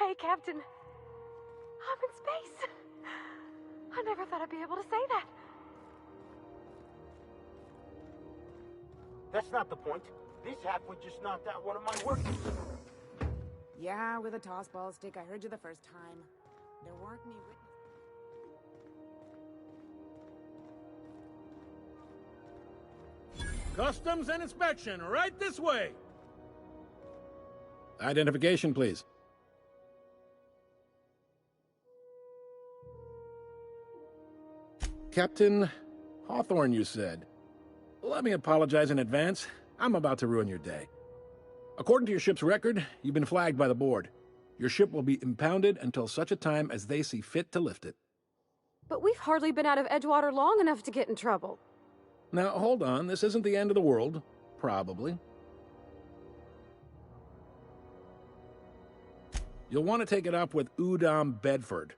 Hey, Captain. I'm in space. I never thought I'd be able to say that. That's not the point. This halfwit just knocked out one of my workers. Yeah, with a toss-ball stick. I heard you the first time. There weren't any witnesses. Customs and inspection, right this way! Identification, please. Captain Hawthorne, you said. Let me apologize in advance. I'm about to ruin your day. According to your ship's record, you've been flagged by the board. Your ship will be impounded until such a time as they see fit to lift it. But we've hardly been out of Edgewater long enough to get in trouble. Now, hold on. This isn't the end of the world. Probably. You'll want to take it up with Udom Bedford,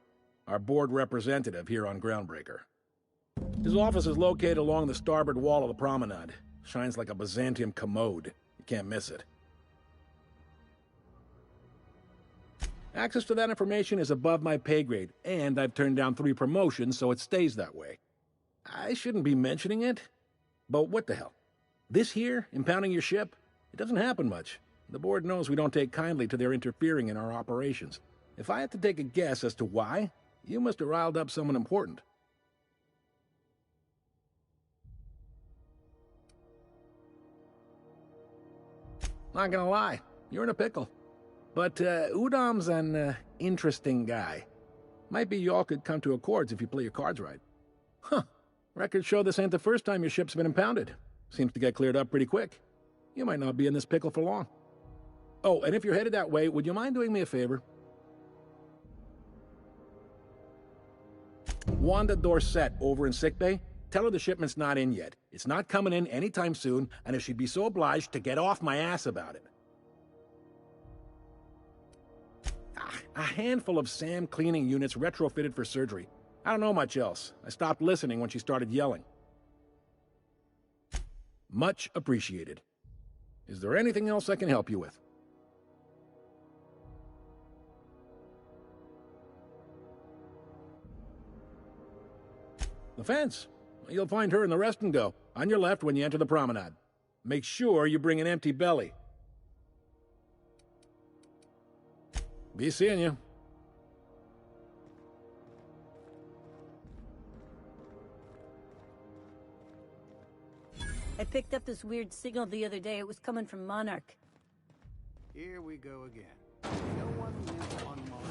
our board representative here on Groundbreaker. His office is located along the starboard wall of the promenade. Shines like a Byzantium commode. You can't miss it. Access to that information is above my pay grade, and I've turned down 3 promotions, so it stays that way. I shouldn't be mentioning it, but what the hell? This here, impounding your ship, it doesn't happen much. The board knows we don't take kindly to their interfering in our operations. If I had to take a guess as to why, you must have riled up someone important. Not gonna lie, you're in a pickle. But Udom's an interesting guy. Might be y'all could come to accords if you play your cards right. Huh. Records show this ain't the first time your ship's been impounded. Seems to get cleared up pretty quick. You might not be in this pickle for long. Oh, and if you're headed that way, would you mind doing me a favor? Wanda Dorset over in sickbay, tell her the shipment's not in yet. It's not coming in anytime soon, and if she'd be so obliged to get off my ass about it. A handful of SAM cleaning units retrofitted for surgery. I don't know much else. I stopped listening when she started yelling. Much appreciated. Is there anything else I can help you with? The fence. You'll find her in the rest and go, on your left when you enter the promenade. Make sure you bring an empty belly. Be seeing you. I picked up this weird signal the other day. It was coming from Monarch. Here we go again. No one lives on Mars.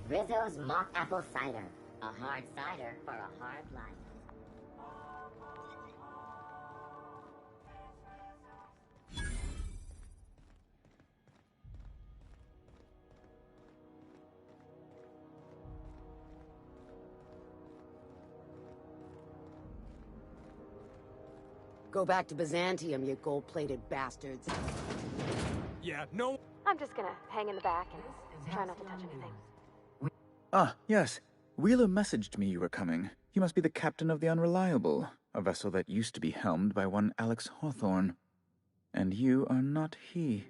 Rizzo's mock apple cider. A hard cider for a hard life. Go back to Byzantium, you gold-plated bastards. Yeah, no. I'm just gonna hang in the back and try not to touch anything. Ah, yes. Wheeler messaged me you were coming. You must be the captain of the Unreliable, a vessel that used to be helmed by one Alex Hawthorne. And you are not he.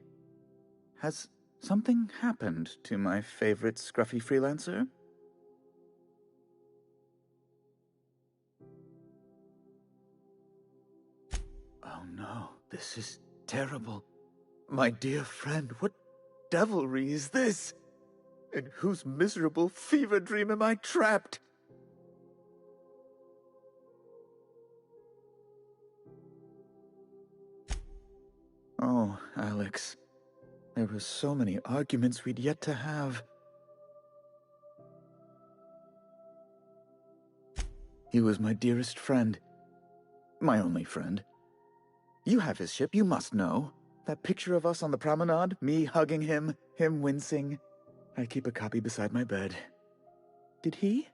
Has something happened to my favorite scruffy freelancer? Oh no, this is terrible. My dear friend, what devilry is this? In whose miserable fever dream am I trapped? Oh, Alex. There were so many arguments we'd yet to have. He was my dearest friend. My only friend. You have his ship, you must know. That picture of us on the promenade, me hugging him, him wincing. I keep a copy beside my bed. Did he?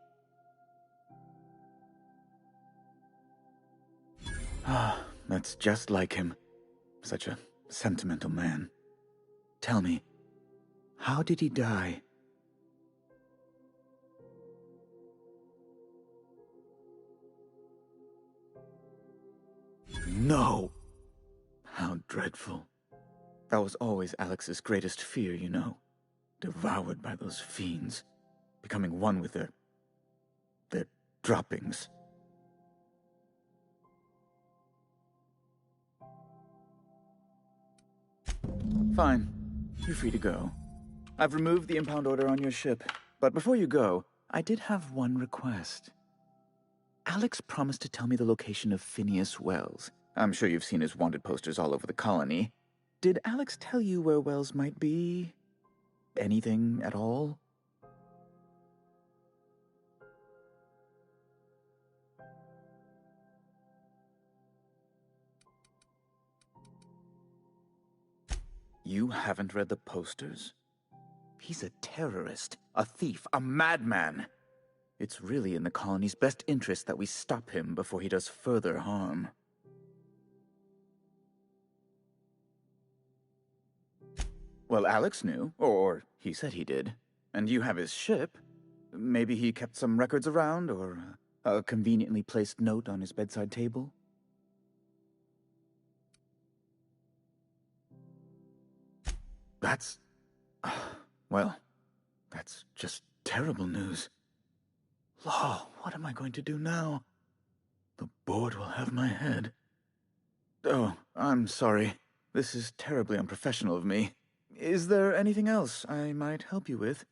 Ah, that's just like him. Such a sentimental man. Tell me, how did he die? No! How dreadful. That was always Alex's greatest fear, you know. devoured by those fiends, becoming one with their droppings. Fine. You're free to go. I've removed the impound order on your ship, but before you go, I did have one request. Alex promised to tell me the location of Phineas Wells. I'm sure you've seen his wanted posters all over the colony. Did Alex tell you where Wells might be? Anything at all? You haven't read the posters? He's a terrorist, a thief, a madman. It's really in the colony's best interest that we stop him before he does further harm. Well, Alex knew, or he said he did. And you have his ship. Maybe he kept some records around, or a conveniently placed note on his bedside table? That's... well, that's just terrible news. Law, what am I going to do now? The board will have my head. Oh, I'm sorry. This is terribly unprofessional of me. Is there anything else I might help you with?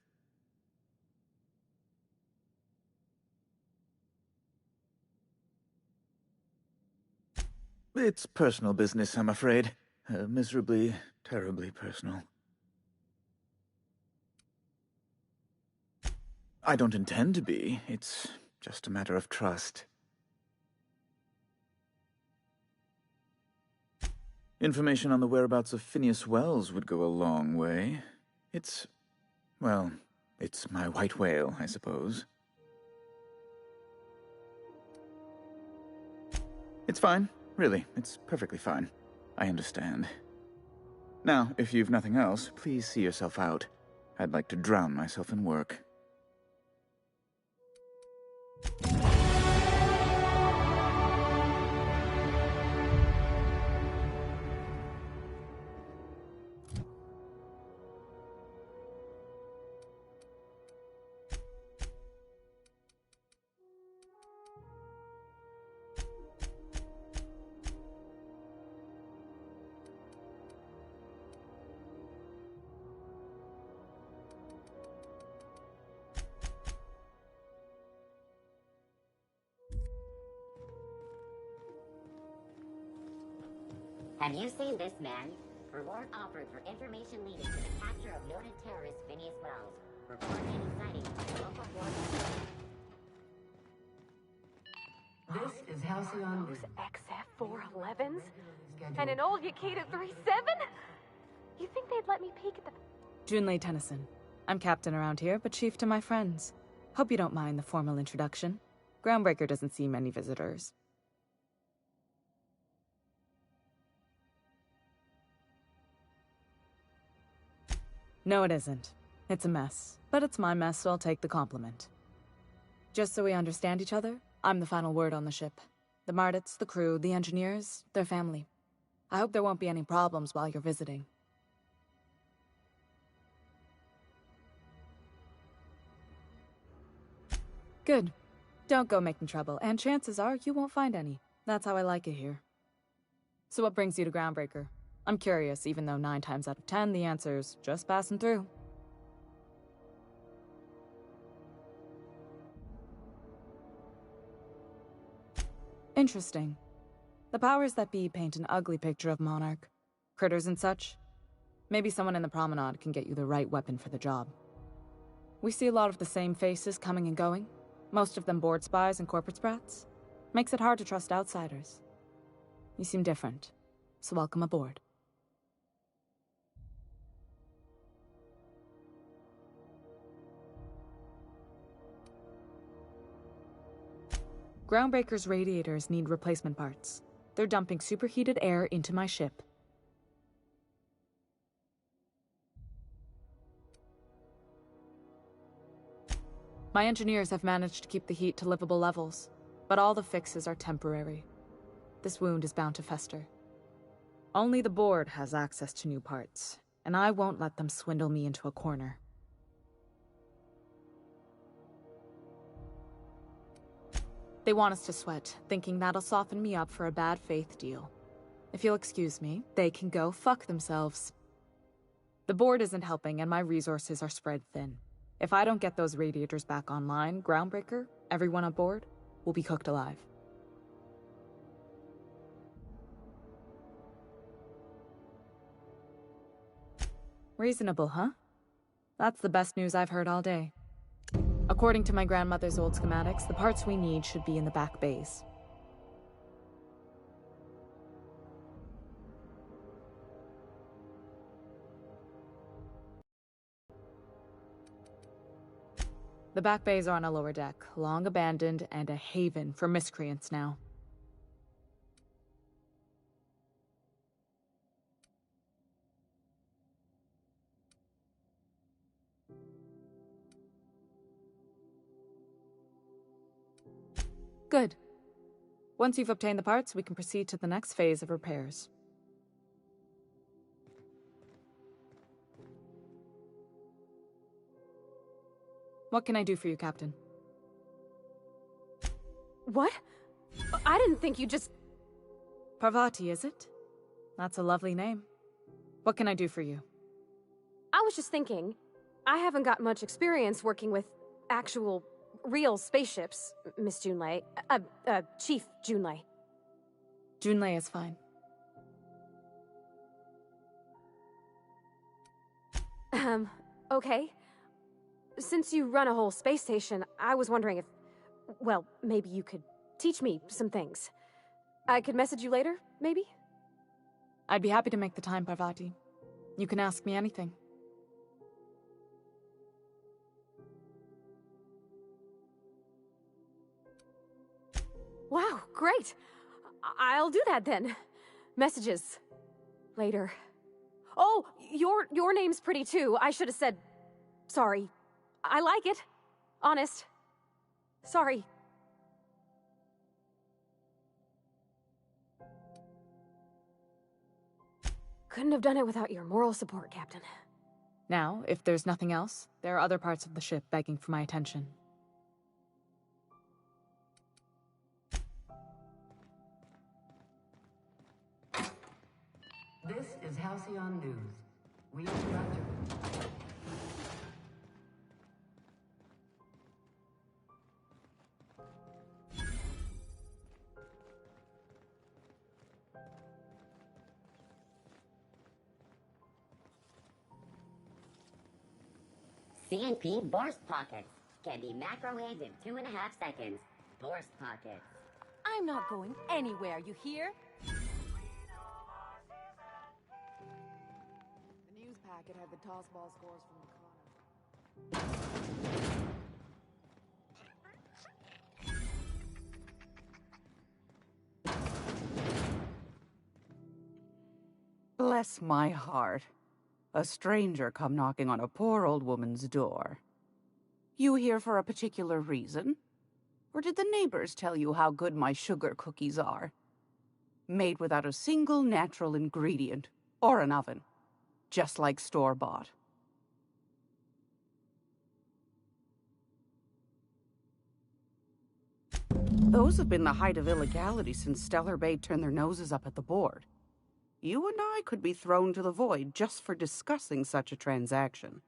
It's personal business, I'm afraid. Miserably, terribly personal. I don't intend to be. It's just a matter of trust. Information on the whereabouts of Phineas Wells would go a long way. It's my white whale, I suppose. It's fine. Really, it's perfectly fine. I understand. Now, if you've nothing else, please see yourself out. I'd like to drown myself in work. Have you seen this man? Reward offered for information leading to the capture of noted terrorist Phineas Wells. Report any sightings by local board. This is Halcyon. Those XF-411s? And an old Yakita 37? You think they'd let me peek at the... Junlei Tennyson. I'm captain around here, but chief to my friends. Hope you don't mind the formal introduction. Groundbreaker doesn't see many visitors. No, it isn't. It's a mess. But it's my mess, so I'll take the compliment. Just so we understand each other, I'm the final word on the ship. The Mardits, the crew, the engineers, their family. I hope there won't be any problems while you're visiting. Good. Don't go making trouble, and chances are you won't find any. That's how I like it here. So what brings you to Groundbreaker? I'm curious, even though 9 times out of 10 the answer's just passing through. Interesting. The powers that be paint an ugly picture of Monarch. Critters and such. Maybe someone in the promenade can get you the right weapon for the job. We see a lot of the same faces coming and going. Most of them board spies and corporate sprats. Makes it hard to trust outsiders. You seem different, so welcome aboard. Groundbreaker's radiators need replacement parts. They're dumping superheated air into my ship. My engineers have managed to keep the heat to livable levels, but all the fixes are temporary. This wound is bound to fester. Only the board has access to new parts, and I won't let them swindle me into a corner. They want us to sweat, thinking that'll soften me up for a bad faith deal. If you'll excuse me, they can go fuck themselves. The board isn't helping and my resources are spread thin. If I don't get those radiators back online, Groundbreaker, everyone aboard, will be cooked alive. Reasonable, huh? That's the best news I've heard all day. According to my grandmother's old schematics, the parts we need should be in the back bays. The back bays are on a lower deck, long abandoned and a haven for miscreants now. Good. Once you've obtained the parts, we can proceed to the next phase of repairs. What can I do for you, Captain? What? I didn't think you just... Parvati, is it? That's a lovely name. What can I do for you? I was just thinking, I haven't got much experience working with actual, real spaceships, Miss Junlei. Chief Junlei. Junlei is fine. Okay. Since you run a whole space station, I was wondering if... Well, maybe you could teach me some things. I could message you later, maybe? I'd be happy to make the time, Parvati. You can ask me anything. Wow, great! I'll do that then. Messages. Later. Oh, your name's pretty too. I should have said... Sorry. I like it. Honest. Sorry. Couldn't have done it without your moral support, Captain. Now, if there's nothing else, there are other parts of the ship begging for my attention. This is Halcyon News. We interrupt you. CNP Burst Pockets can be macrowaved in 2.5 seconds. Burst Pockets. I'm not going anywhere, you hear? The news packet had the tossball scores from the corner. Bless my heart. A stranger come knocking on a poor old woman's door. You here for a particular reason? Or did the neighbors tell you how good my sugar cookies are? Made without a single natural ingredient, or an oven. Just like store-bought. Those have been the height of illegality since Stellar Bay turned their noses up at the board. You and I could be thrown to the void just for discussing such a transaction.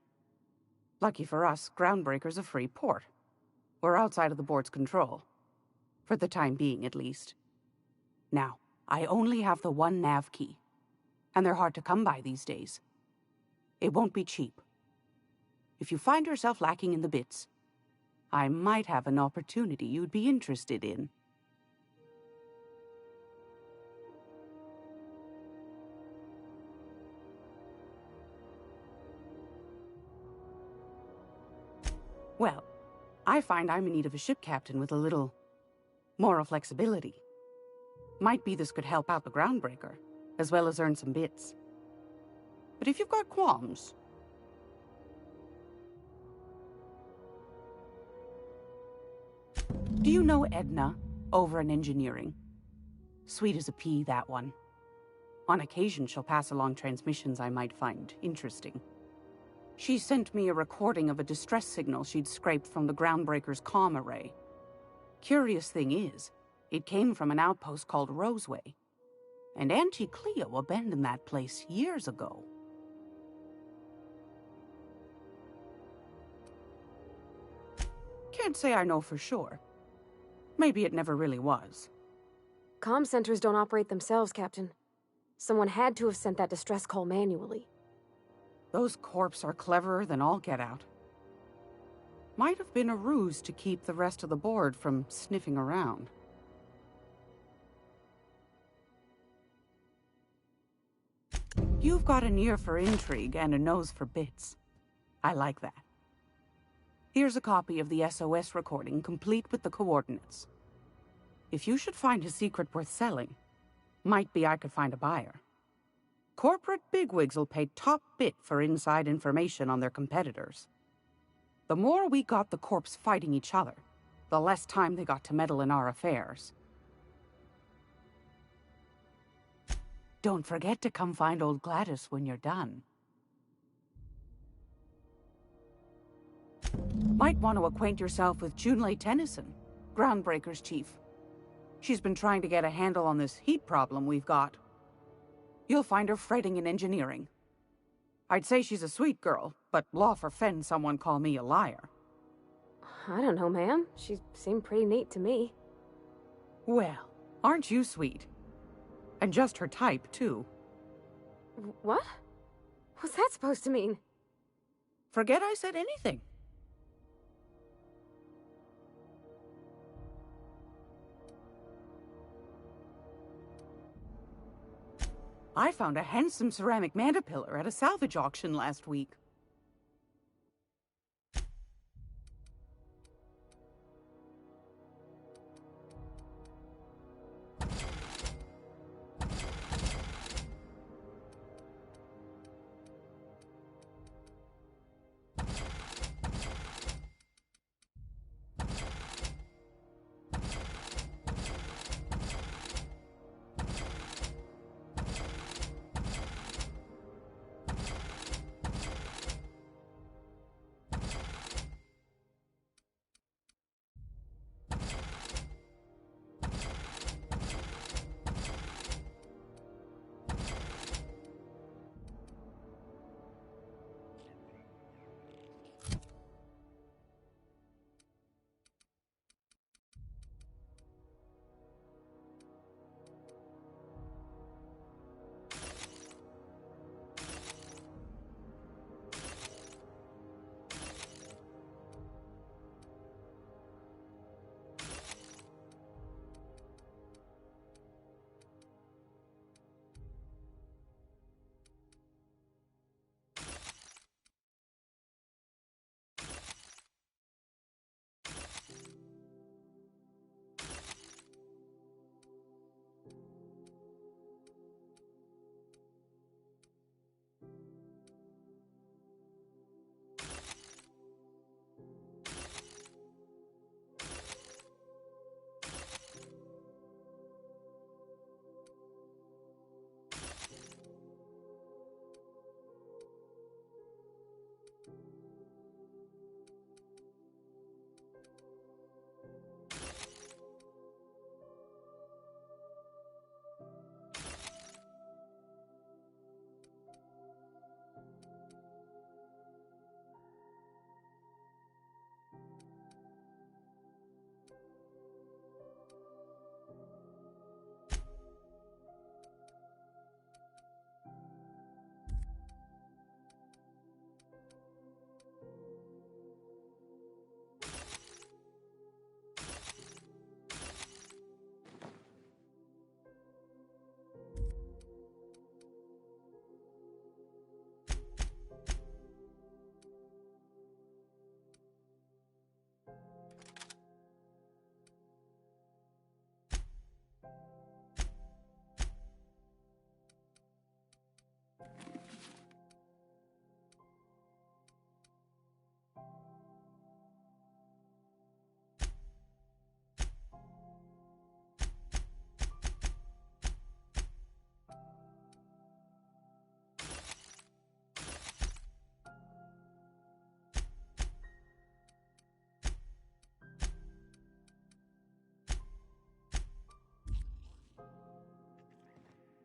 Lucky for us, Groundbreaker's a free port. We're outside of the board's control. For the time being, at least. Now, I only have the one nav key. And they're hard to come by these days. It won't be cheap. If you find yourself lacking in the bits, I might have an opportunity you'd be interested in. Well, I find I'm in need of a ship captain with a little moral flexibility. Might be this could help out the Groundbreaker, as well as earn some bits. But if you've got qualms... Do you know Edna, over in engineering? Sweet as a pea, that one. On occasion, she'll pass along transmissions I might find interesting. She sent me a recording of a distress signal she'd scraped from the Groundbreaker's comm array. Curious thing is, it came from an outpost called Roseway. And Auntie Cleo abandoned that place years ago. Can't say I know for sure. Maybe it never really was. Comm centers don't operate themselves, Captain. Someone had to have sent that distress call manually. Those corps are cleverer than all get out. Might have been a ruse to keep the rest of the board from sniffing around. You've got an ear for intrigue and a nose for bits. I like that. Here's a copy of the SOS recording, complete with the coordinates. If you should find a secret worth selling, might be I could find a buyer. Corporate bigwigs will pay top bit for inside information on their competitors. The more we got the corps fighting each other, the less time they got to meddle in our affairs. Don't forget to come find old Gladys when you're done. Might want to acquaint yourself with Junlei Tennyson, Groundbreaker's chief. She's been trying to get a handle on this heat problem we've got. You'll find her fretting in engineering. I'd say she's a sweet girl, but law forfend someone call me a liar. I don't know, ma'am. She seemed pretty neat to me. Well, aren't you sweet? And just her type, too. What? What's that supposed to mean? Forget I said anything. I found a handsome ceramic mandapillar at a salvage auction last week.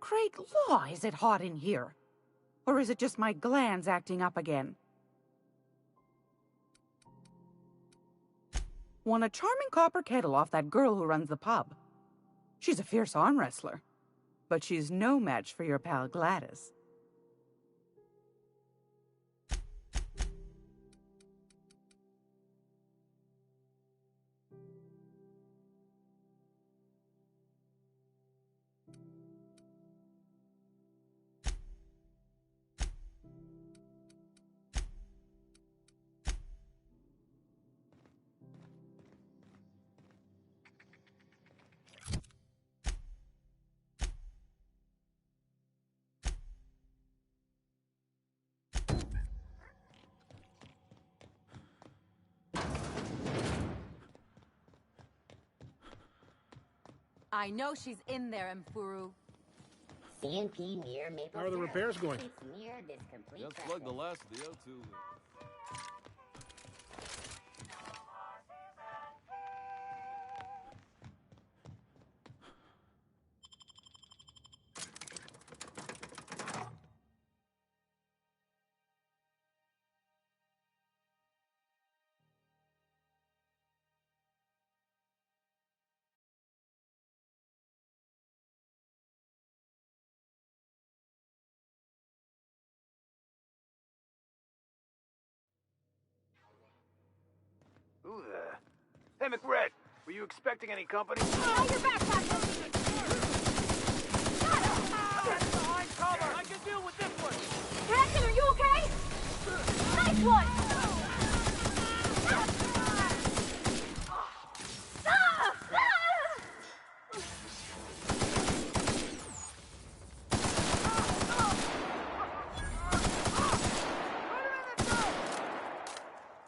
Great law, is it hot in here? Or is it just my glands acting up again? Won a charming copper kettle off that girl who runs the pub. She's a fierce arm wrestler, but she's no match for your pal Gladys. I know she's in there, Mfuru. CNP near Maple How are the Syrup. repairs going? It's near this complete Just like the last of the O2. Who the... Hey, McRed, were you expecting any company? Oh, you're back, Patrick! Behind cover! I can deal with this one! Hanson, are you okay? Nice one!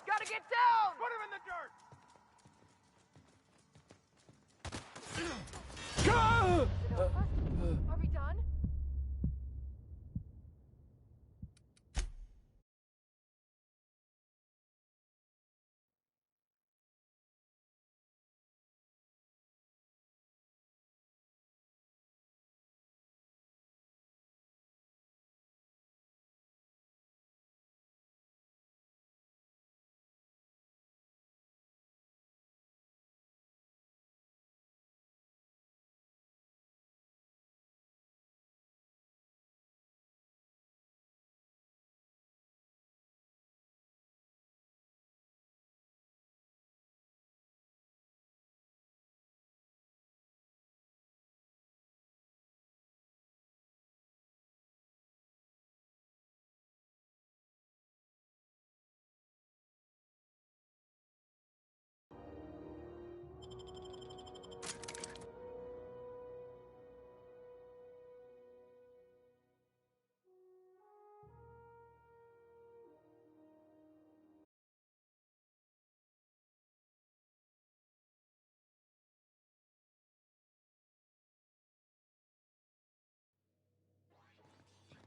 Gotta get down! Put him in the dirt! Are we done?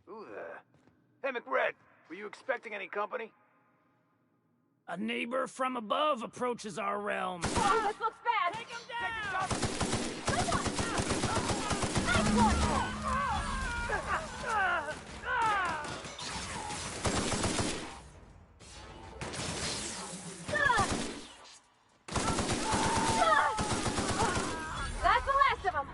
Who the... Hey, McRed, were you expecting any company? A neighbor from above approaches our realm. Oh, this looks bad! Take him down! Good one! Nice one! That's the last of them!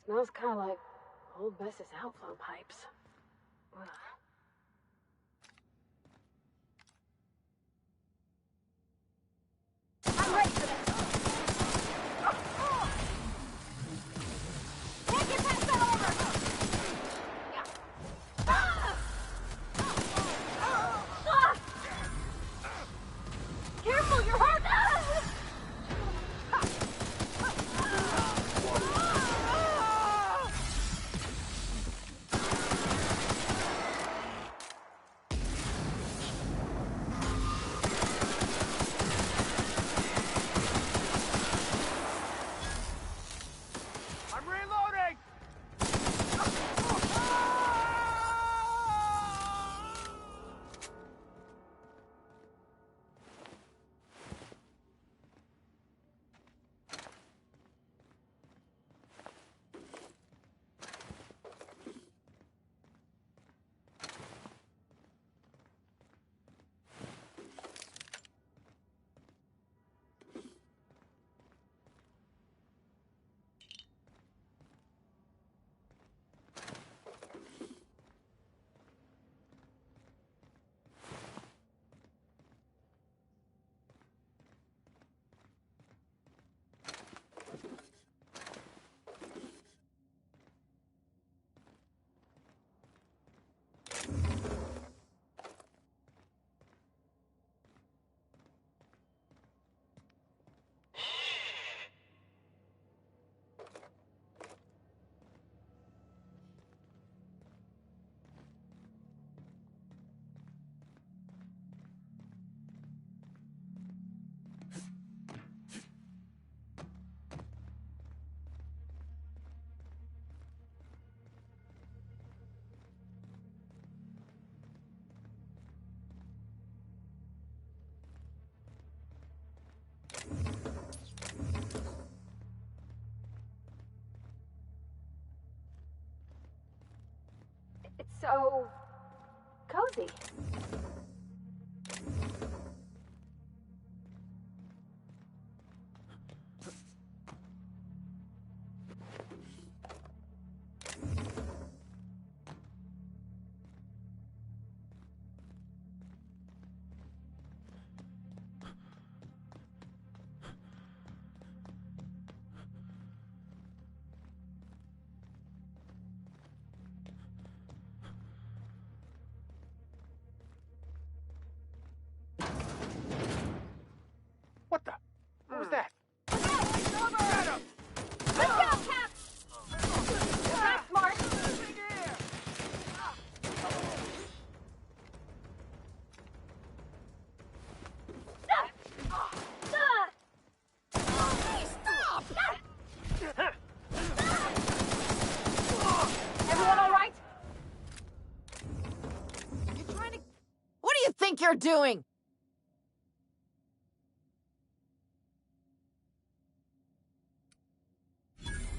Smells kind of like old Bess's outflow pipes. Ugh. I'm ready for this. Can't get past that over. Yeah. Careful, you're hurt. so cozy. What the? What was that? Let's go, Cap! That's smart. Everyone all right? You're trying to... What do you think you're doing?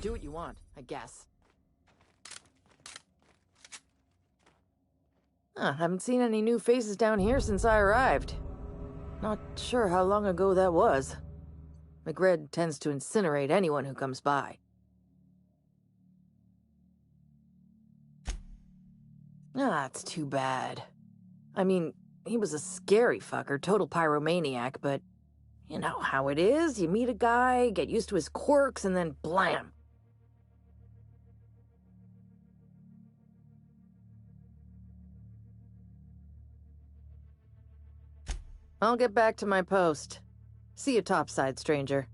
Do what you want, I guess. Haven't seen any new faces down here since I arrived. Not sure how long ago that was. McRed tends to incinerate anyone who comes by. It's too bad. I mean, he was a scary fucker, total pyromaniac, but you know how it is. You meet a guy, get used to his quirks, and then blam! I'll get back to my post. See you topside, stranger.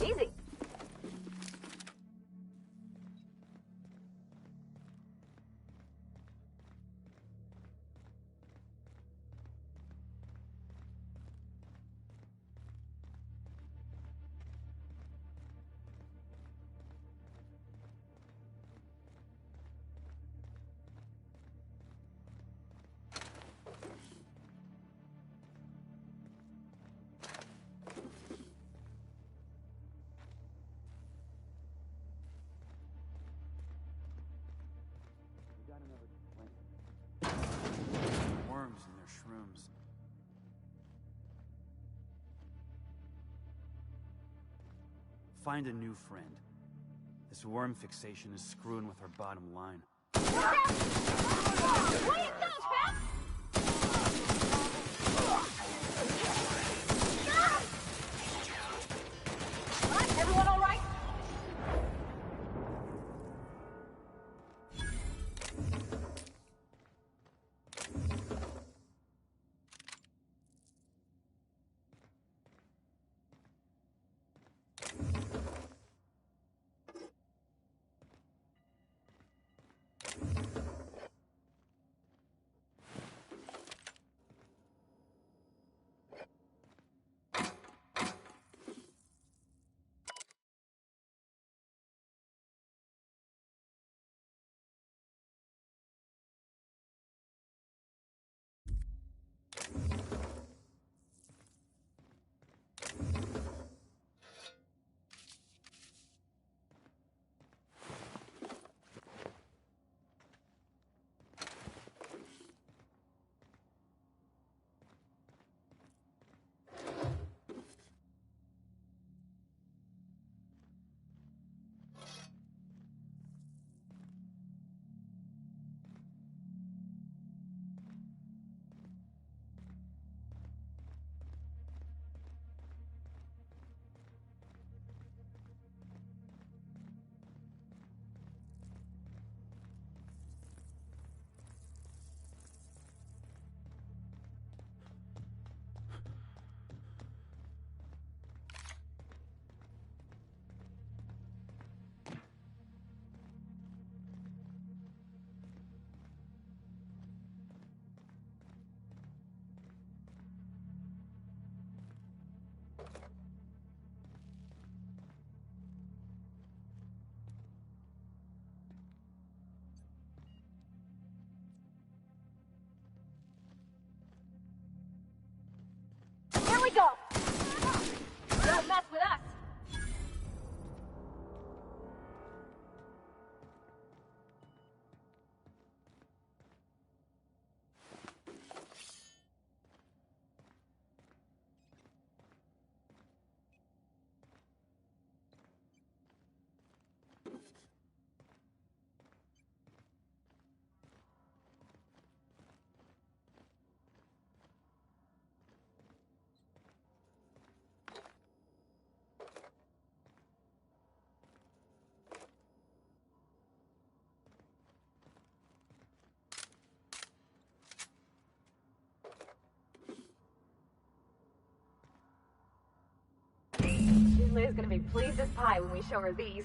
Easy. Worms and their shrooms. Find a new friend. This worm fixation is screwing with our bottom line. Everyone all right? go! Don't mess with us! Junlei is gonna be pleased as pie when we show her these.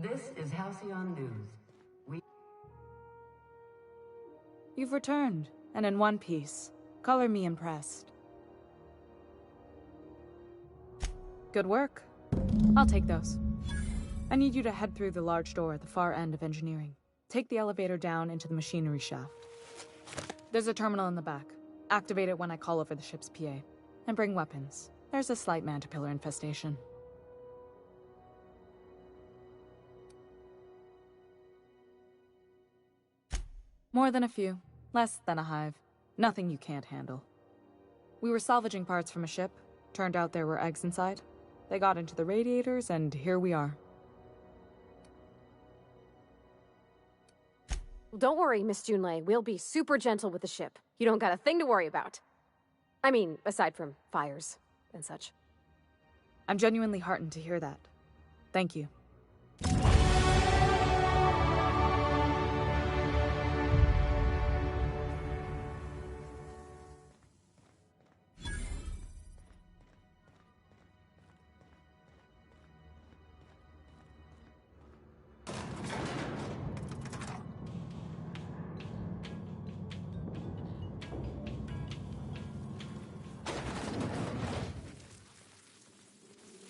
This is Halcyon News. You've returned, and in one piece. Color me impressed. Good work. I'll take those. I need you to head through the large door at the far end of engineering. Take the elevator down into the machinery shaft. There's a terminal in the back. Activate it when I call over the ship's PA. And bring weapons. There's a slight mantipillar infestation. More than a few. Less than a hive. Nothing you can't handle. We were salvaging parts from a ship. Turned out there were eggs inside. They got into the radiators, and here we are. Well, don't worry, Miss Junlei. We'll be super gentle with the ship. You don't got a thing to worry about. I mean, aside from fires and such. I'm genuinely heartened to hear that. Thank you.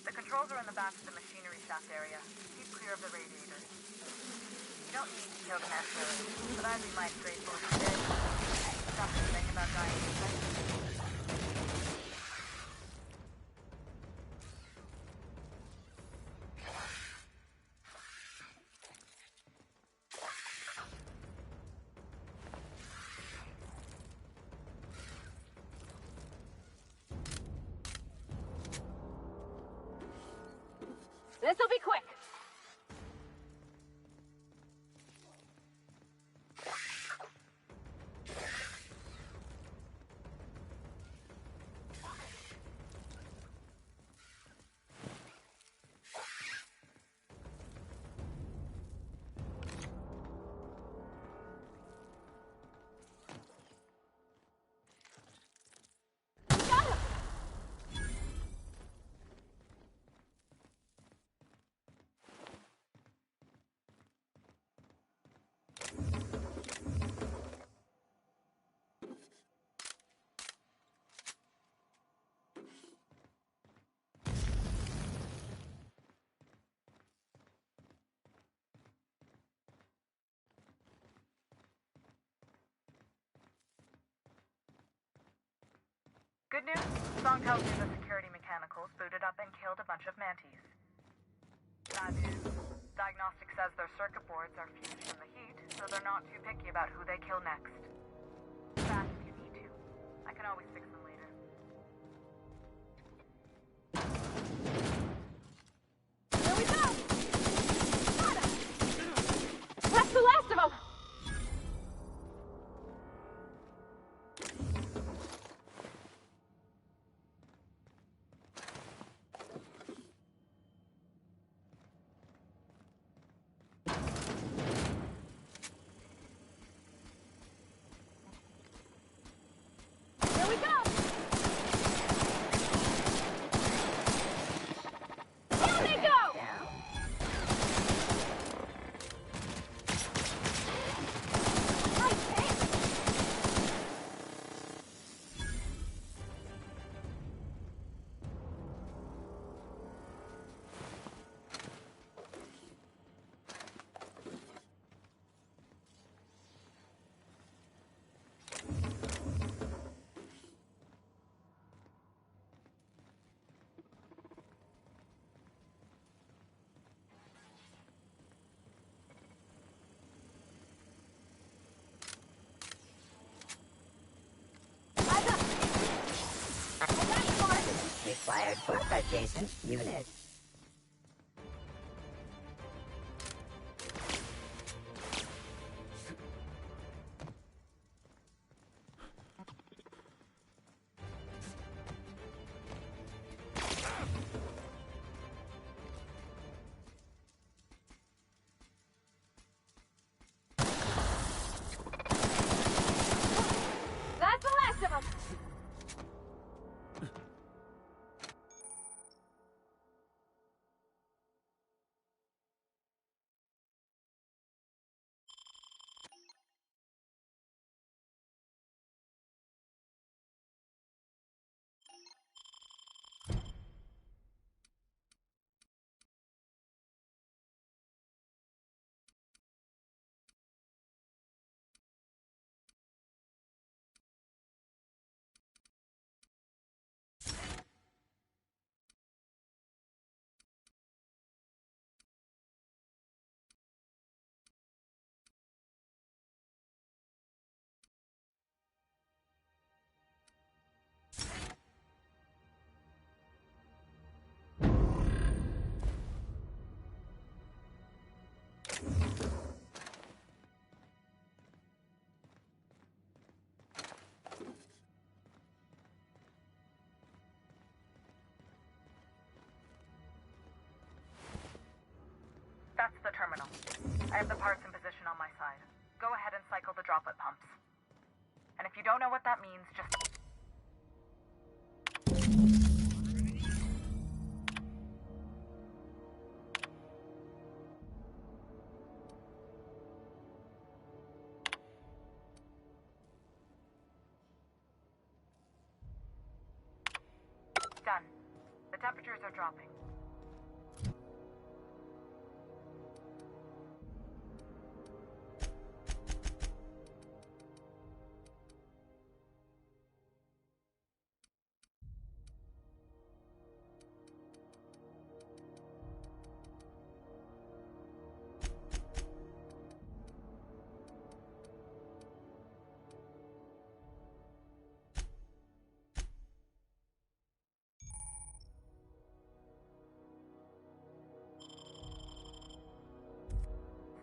The controls are in the back of the machinery shaft area. Keep clear of the radiators. You don't need to kill them necessarily, but I'd be mighty grateful if you did. Stop to think about dying anyway. This'll be quick. Good news? The song tells me the security mechanicals booted up and killed a bunch of mantis. Bad news. Diagnostic says their circuit boards are fused from the heat, so they're not too picky about who they kill next. Fast if you need to. I can always fix them later. Here we go! Got him! That's the last of them! Here we go! Down they go! Required for adjacent unit. That's the last of them! That's the terminal. I have the parts in position on my side. Go ahead and cycle the droplet pumps. And if you don't know what that means, just... Done. The temperatures are dropping.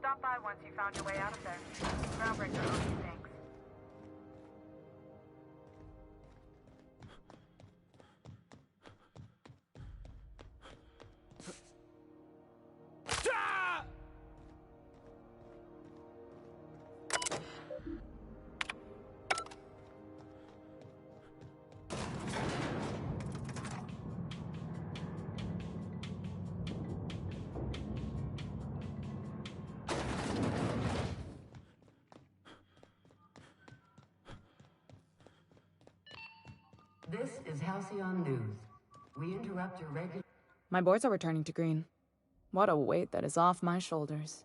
Stop by once you found your way out of there. Groundbreaker owes you thanks. This is Halcyon News. We interrupt your regular... My boards are returning to green. What a weight that is off my shoulders.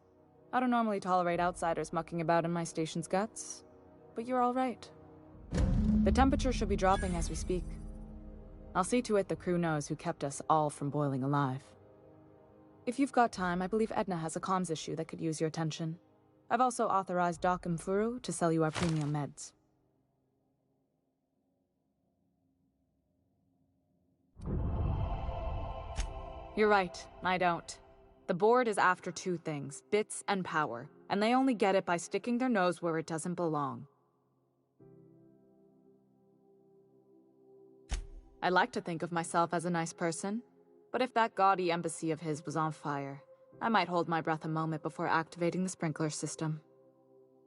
I don't normally tolerate outsiders mucking about in my station's guts, but you're all right. The temperature should be dropping as we speak. I'll see to it the crew knows who kept us all from boiling alive. If you've got time, I believe Edna has a comms issue that could use your attention. I've also authorized Doc and Furu to sell you our premium meds. You're right, I don't. The board is after two things, bits and power, and they only get it by sticking their nose where it doesn't belong. I like to think of myself as a nice person, but if that gaudy embassy of his was on fire, I might hold my breath a moment before activating the sprinkler system.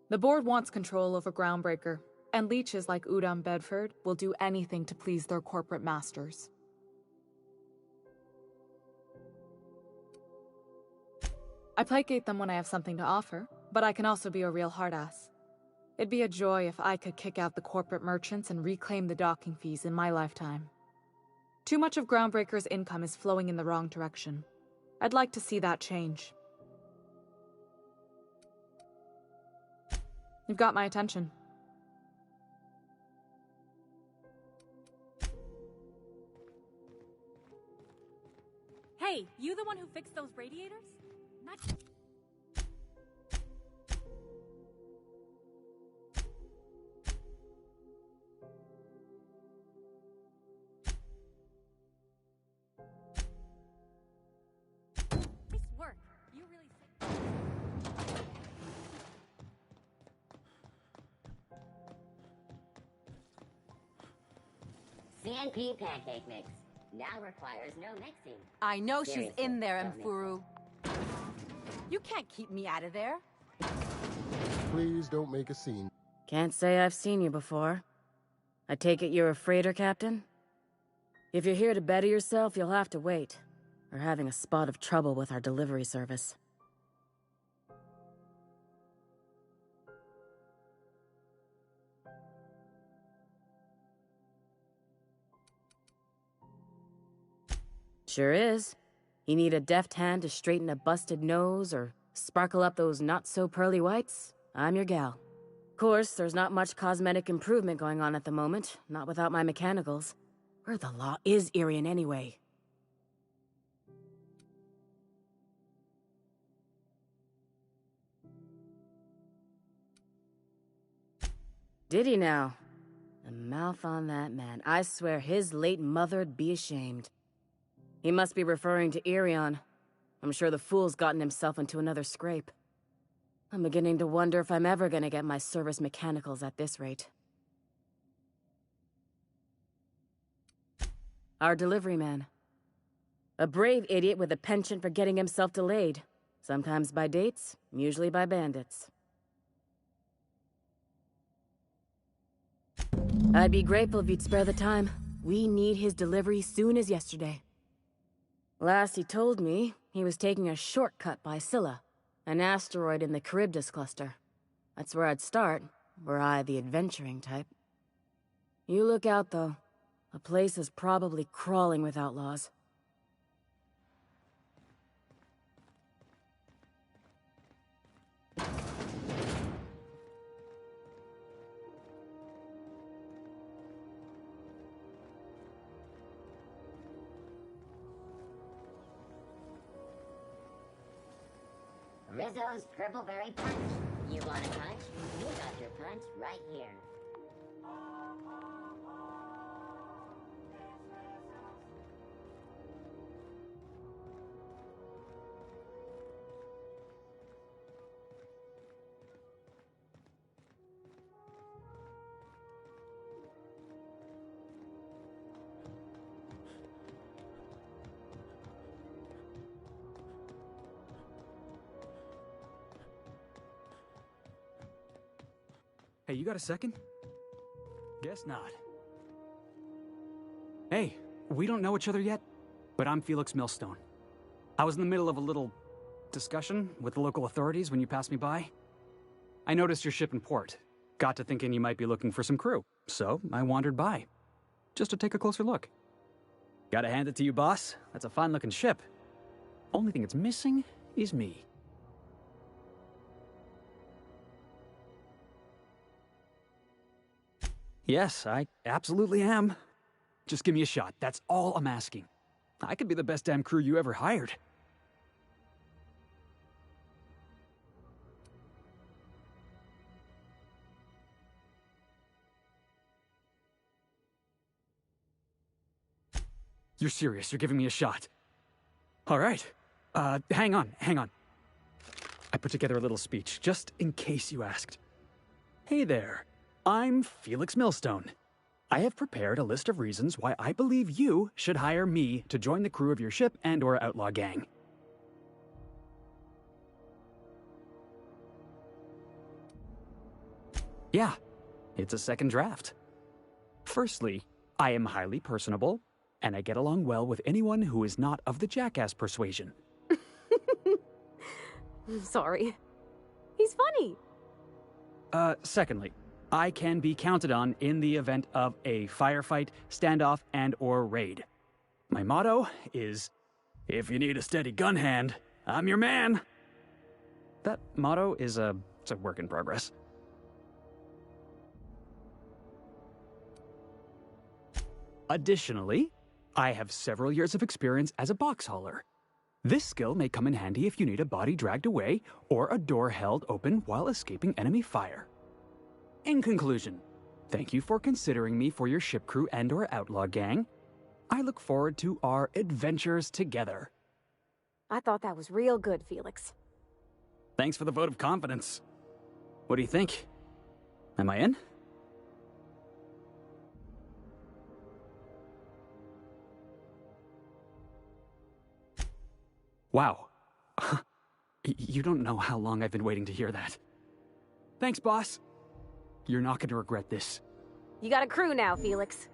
The board wants control over Groundbreaker, and leeches like Udom Bedford will do anything to please their corporate masters. I placate them when I have something to offer, but I can also be a real hard-ass. It'd be a joy if I could kick out the corporate merchants and reclaim the docking fees in my lifetime. Too much of Groundbreaker's income is flowing in the wrong direction. I'd like to see that change. You've got my attention. Hey, you the one who fixed those radiators? Not... Nice work. You really... CNP pancake mix. Now requires no mixing. I know she's Seriously, in there, don't mix Mfuru. You can't keep me out of there. Please don't make a scene. Can't say I've seen you before. I take it you're a freighter captain? If you're here to better yourself, you'll have to wait. We're having a spot of trouble with our delivery service. Sure is. You need a deft hand to straighten a busted nose or sparkle up those not-so-pearly whites? I'm your gal. Of course, there's not much cosmetic improvement going on at the moment, not without my mechanicals. Where the law is Irian anyway? Did he now? The mouth on that man. I swear his late mother'd be ashamed. He must be referring to Irion. I'm sure the fool's gotten himself into another scrape. I'm beginning to wonder if I'm ever gonna get my service mechanicals at this rate. Our delivery man. A brave idiot with a penchant for getting himself delayed. Sometimes by dates, usually by bandits. I'd be grateful if you'd spare the time. We need his delivery soon as yesterday. Last he told me, he was taking a shortcut by Scylla, an asteroid in the Charybdis cluster. That's where I'd start, were I the adventuring type. You look out, though. The place is probably crawling with outlaws. Rizzo's Purple Berry Punch. You want a punch? You got your punch right here. Hey, you got a second? Guess not. Hey, we don't know each other yet, but I'm Felix Millstone. I was in the middle of a little discussion with the local authorities when you passed me by. I noticed your ship in port. Got to thinking you might be looking for some crew, so I wandered by. Just to take a closer look. Gotta hand it to you, boss. That's a fine-looking ship. Only thing it's missing is me. Yes, I absolutely am. Just give me a shot. That's all I'm asking. I could be the best damn crew you ever hired. You're serious. You're giving me a shot. All right. Hang on. I put together a little speech, just in case you asked. Hey there. I'm Felix Millstone. I have prepared a list of reasons why I believe you should hire me to join the crew of your ship and/or outlaw gang. Yeah, it's a second draft. Firstly, I am highly personable, and I get along well with anyone who is not of the jackass persuasion. Sorry. He's funny. Secondly, I can be counted on in the event of a firefight, standoff, and/or raid. My motto is, if you need a steady gun hand, I'm your man. That motto is it's a work in progress. Additionally, I have several years of experience as a box hauler. This skill may come in handy if you need a body dragged away or a door held open while escaping enemy fire. In conclusion, thank you for considering me for your ship crew and/or outlaw gang. I look forward to our adventures together. I thought that was real good, Felix. Thanks for the vote of confidence. What do you think? Am I in? Wow. You don't know how long I've been waiting to hear that. Thanks, boss. You're not going to regret this. You got a crew now, Felix.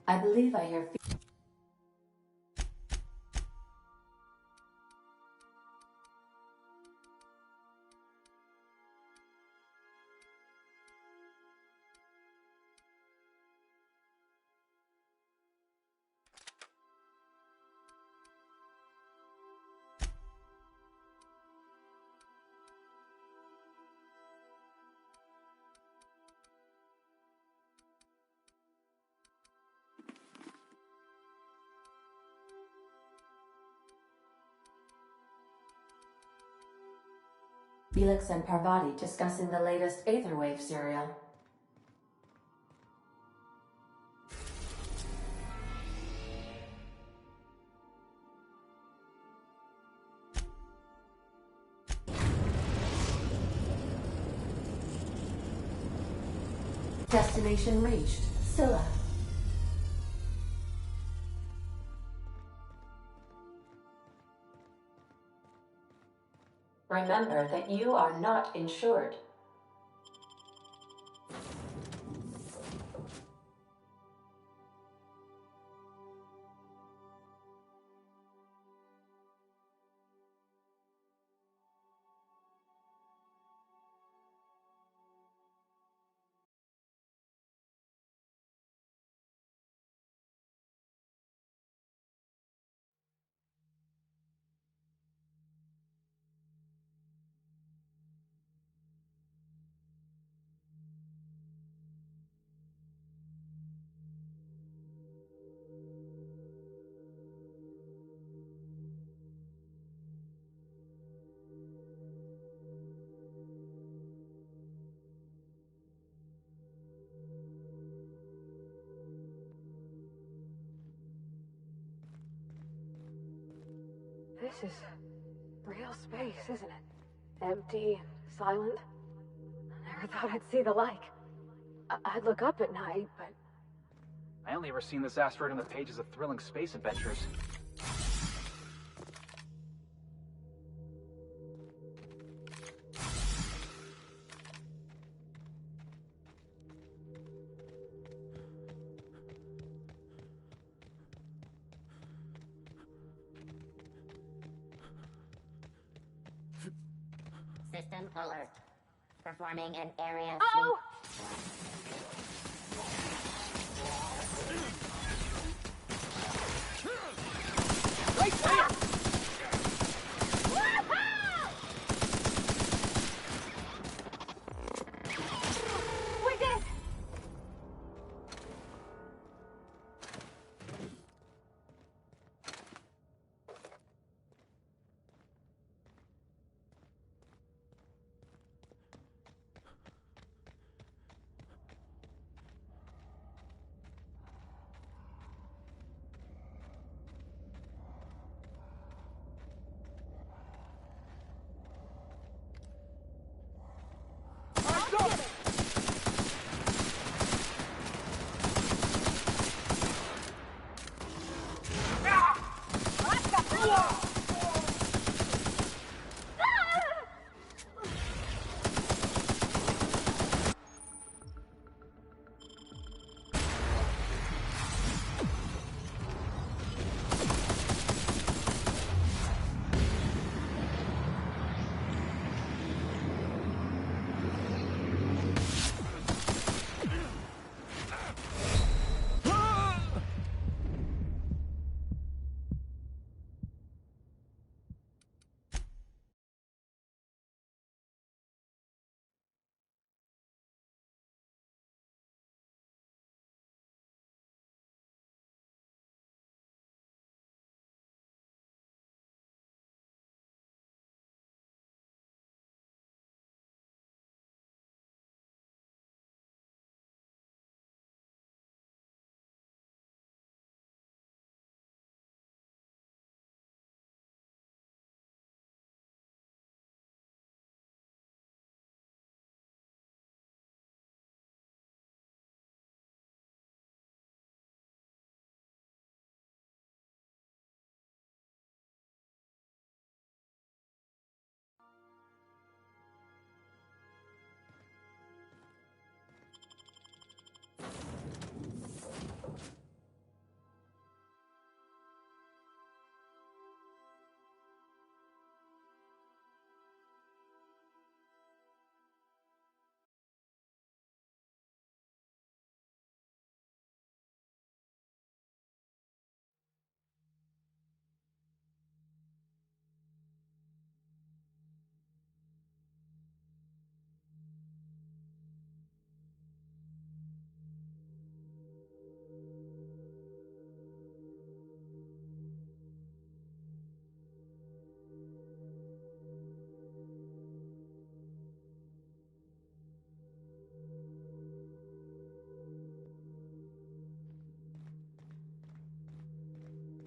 I believe I hear. Felix and Parvati discussing the latest Aetherwave serial. Destination reached. Scylla. Remember that you are not insured. This is real space, isn't it? Empty and silent. I never thought I'd see the like. I'd look up at night, but... I only ever seen this asteroid in the pages of thrilling space adventures. System alert. Performing an area Oh! Right there! We did it!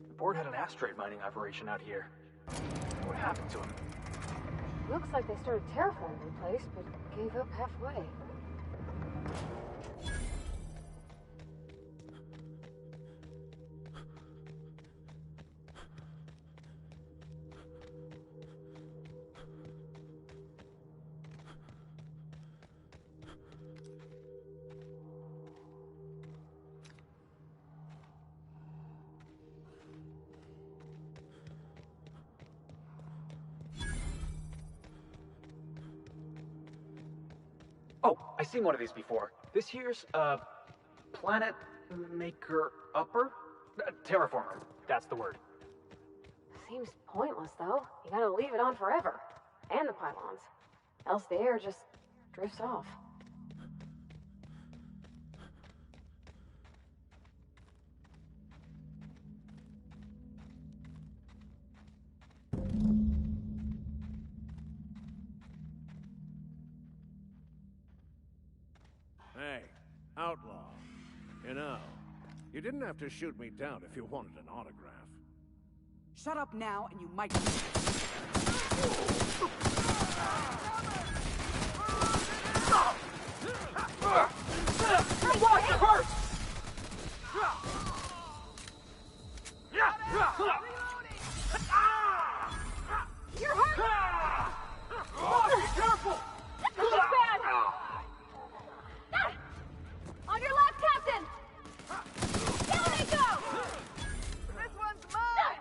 The board had an asteroid mining operation out here. What happened to him? Looks like they started terraforming the place, but gave up halfway. Oh, I've seen one of these before. This here's, Planet Maker Upper? Terraformer. That's the word. Seems pointless, though. You gotta leave it on forever. And the pylons. Else the air just drifts off. Hey, outlaw. You know, you didn't have to shoot me down if you wanted an autograph. Shut up now, and you might... Watch the hurt! You're hurt! Be careful! This is bad! On your left, Captain! Down they go! This one's mine!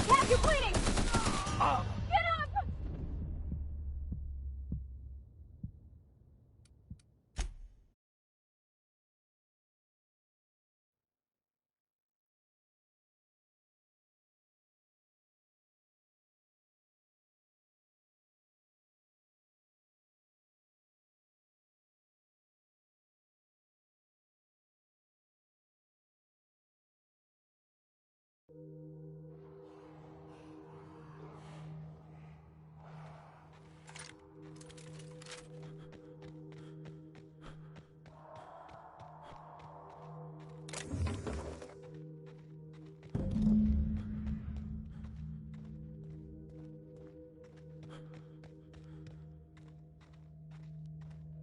Cap, you're bleeding! Get up!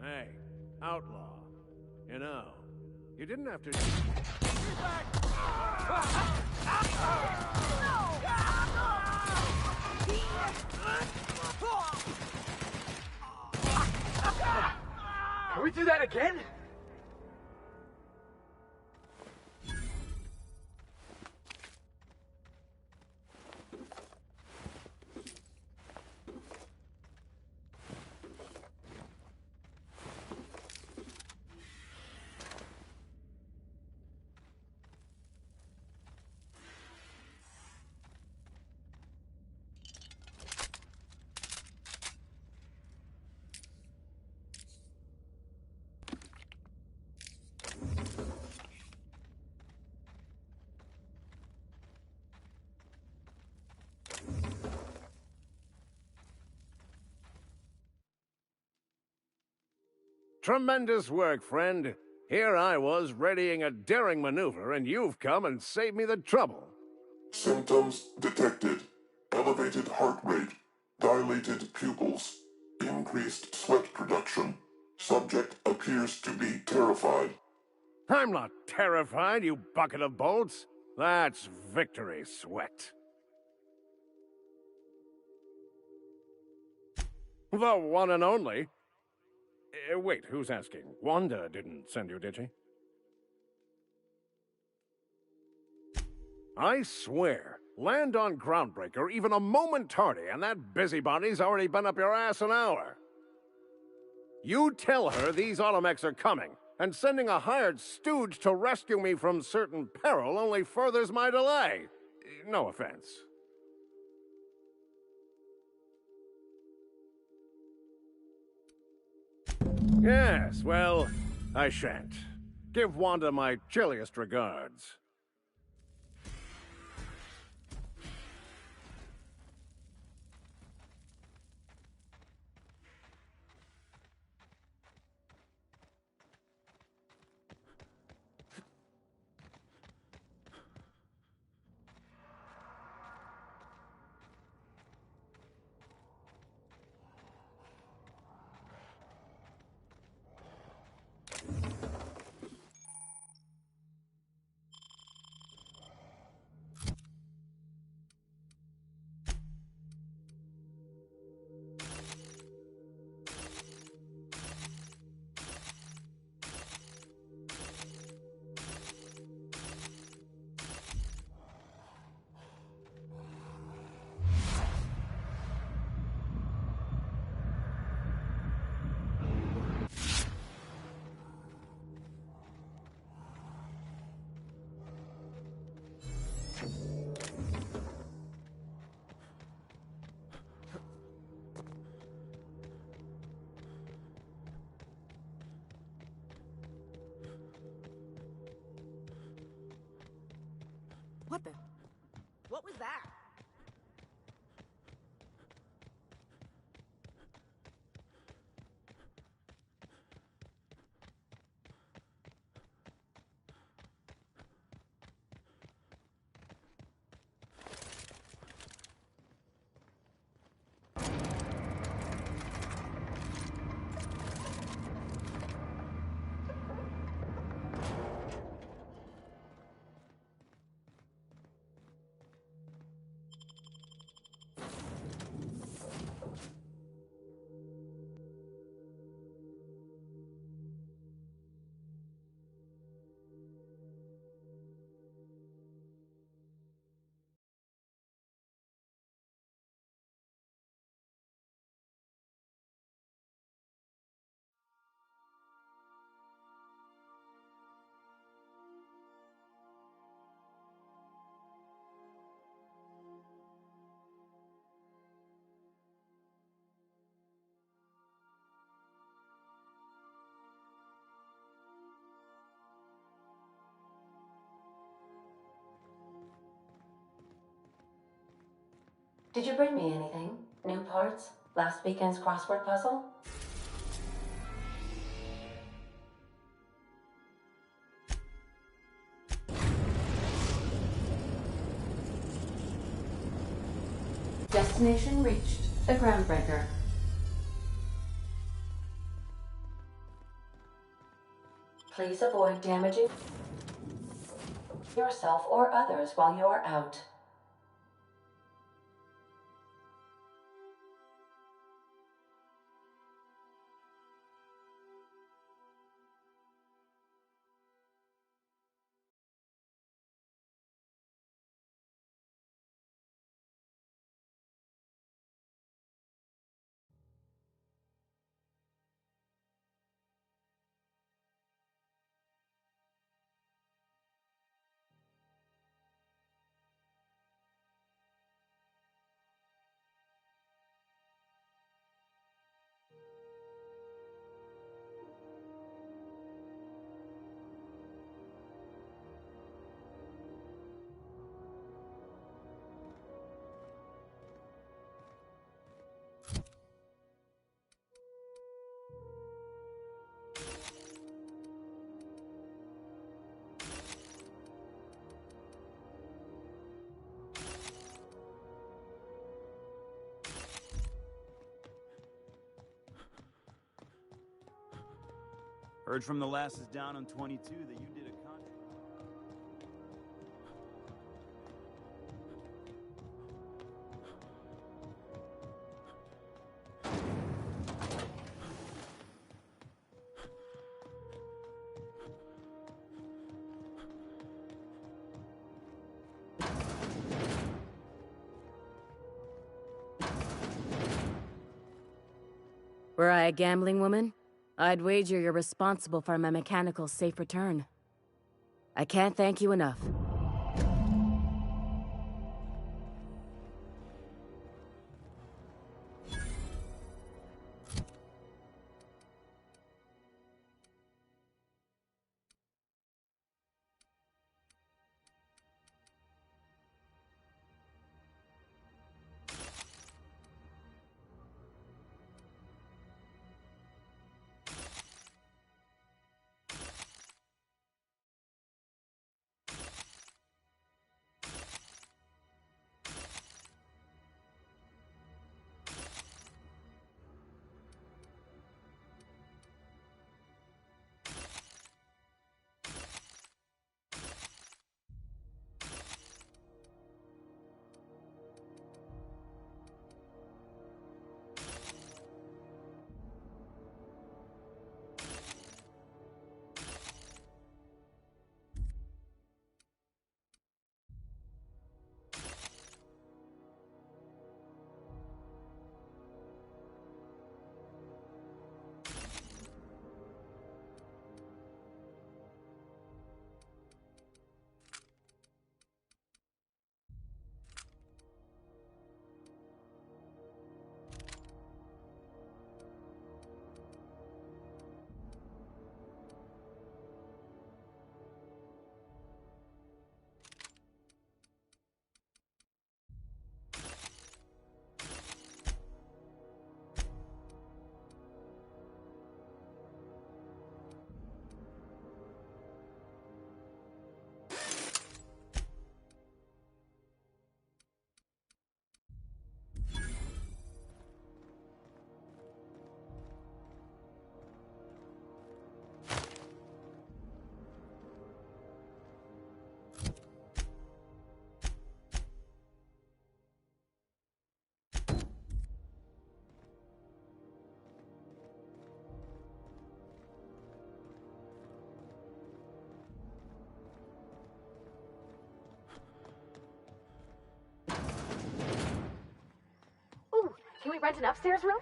Hey, outlaw. You know, you didn't have to... Can we do that again? Tremendous work, friend. Here I was readying a daring maneuver, and you've come and saved me the trouble. Symptoms detected. Elevated heart rate, dilated pupils, increased sweat production. Subject appears to be terrified. I'm not terrified, you bucket of bolts. That's victory sweat. The one and only. Wait, who's asking? Wanda didn't send you, did she? I swear, land on Groundbreaker even a moment tardy, and that busybody's already been up your ass an hour. You tell her these automechs are coming, and sending a hired stooge to rescue me from certain peril only furthers my delay. No offense. Yes, well, I shan't. Give Wanda my chilliest regards. What the? What was that? Did you bring me anything? New parts? Last weekend's crossword puzzle? Destination reached. The Groundbreaker. Please avoid damaging yourself or others while you are out. Heard from the lasses down on 22 that you did a con... Were I a gambling woman, I'd wager you're responsible for my mechanical safe return. I can't thank you enough. Ooh, can we rent an upstairs room?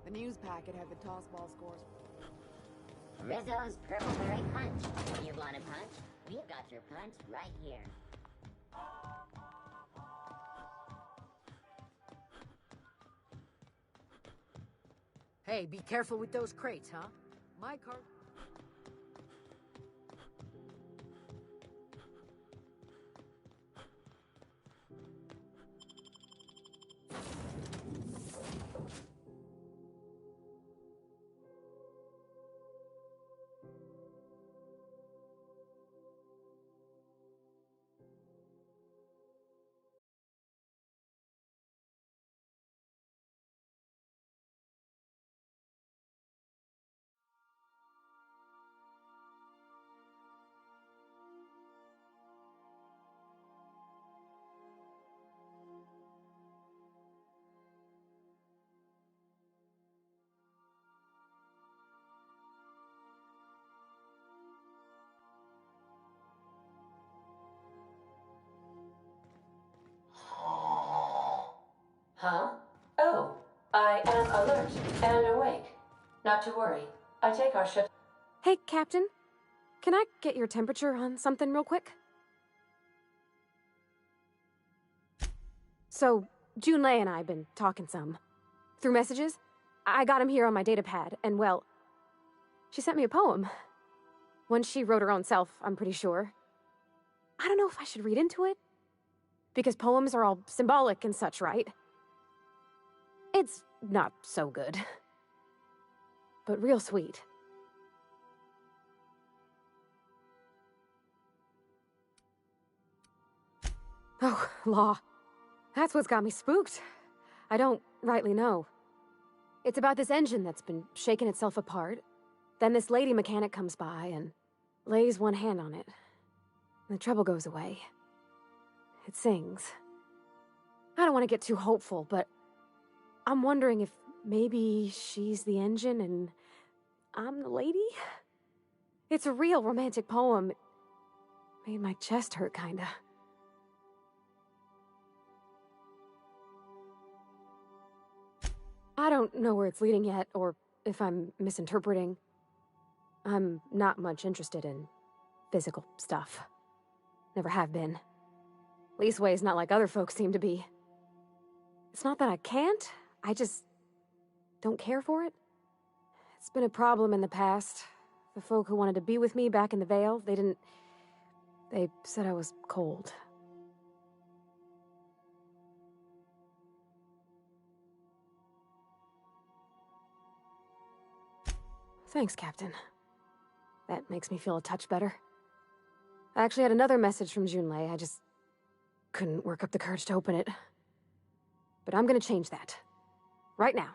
The news packet had the tossball scores. Rizzo's Purple Berry Punch. You want a punch? We've got your punch right here. Hey, be careful with those crates, huh? My car... Huh? Oh, I am alert and awake. Not to worry. I take our ship. Hey, Captain. Can I get your temperature on something real quick? So, Junlei and I have been talking some. Through messages. I got him here on my datapad, and well, she sent me a poem. One she wrote her own self, I'm pretty sure. I don't know if I should read into it. Because poems are all symbolic and such, right? It's not so good. But real sweet. Oh, law. That's what's got me spooked. I don't rightly know. It's about this engine that's been shaking itself apart. Then this lady mechanic comes by and lays one hand on it. And the trouble goes away. It sings. I don't want to get too hopeful, but I'm wondering if maybe she's the engine and I'm the lady? It's a real romantic poem. It made my chest hurt, kinda. I don't know where it's leading yet, or if I'm misinterpreting. I'm not much interested in physical stuff. Never have been. Leastways, not like other folks seem to be. It's not that I can't, I just don't care for it. It's been a problem in the past. The folk who wanted to be with me back in the Vale, they said I was cold. Thanks, Captain. That makes me feel a touch better. I actually had another message from Junlei. I just couldn't work up the courage to open it. But I'm gonna change that. Right now.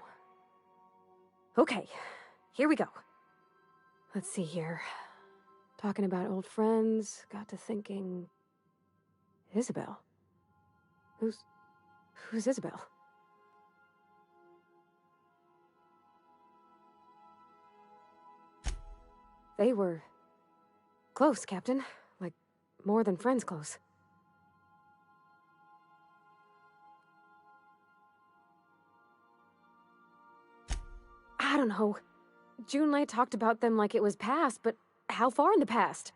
Okay, here we go. Let's see here. Talking about old friends, got to thinking... Isabel? Who's Isabel? They were... close, Captain. Like, more than friends close. I don't know. Junlei talked about them like it was past, but how far in the past?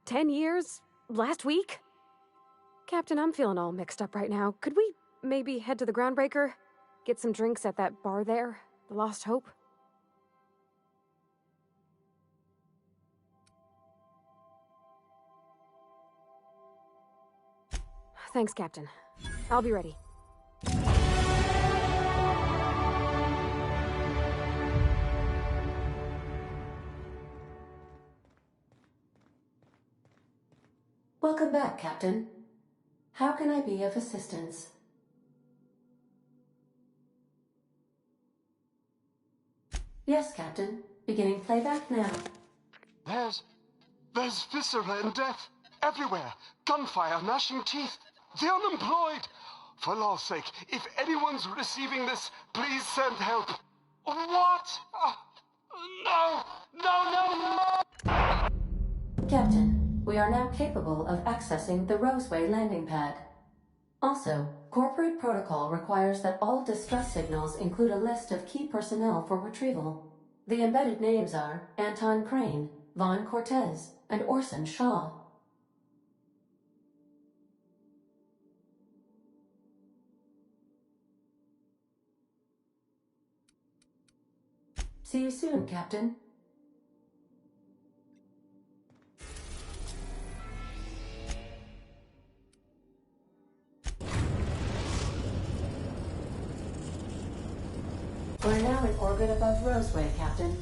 10 years? Last week? Captain, I'm feeling all mixed up right now. Could we maybe head to the Groundbreaker? Get some drinks at that bar there? The Lost Hope? Thanks, Captain. I'll be ready. Welcome back, Captain. How can I be of assistance? Yes, Captain. Beginning playback now. There's viscera and death everywhere. Gunfire, gnashing teeth. The unemployed. For law's sake, if anyone's receiving this, please send help. What? No! No, no, no! Captain, we are now capable of accessing the Roseway landing pad. Also, corporate protocol requires that all distress signals include a list of key personnel for retrieval. The embedded names are Anton Crane, Vaughn Cortez, and Orson Shaw. See you soon, Captain. We're now in orbit above Roseway, Captain.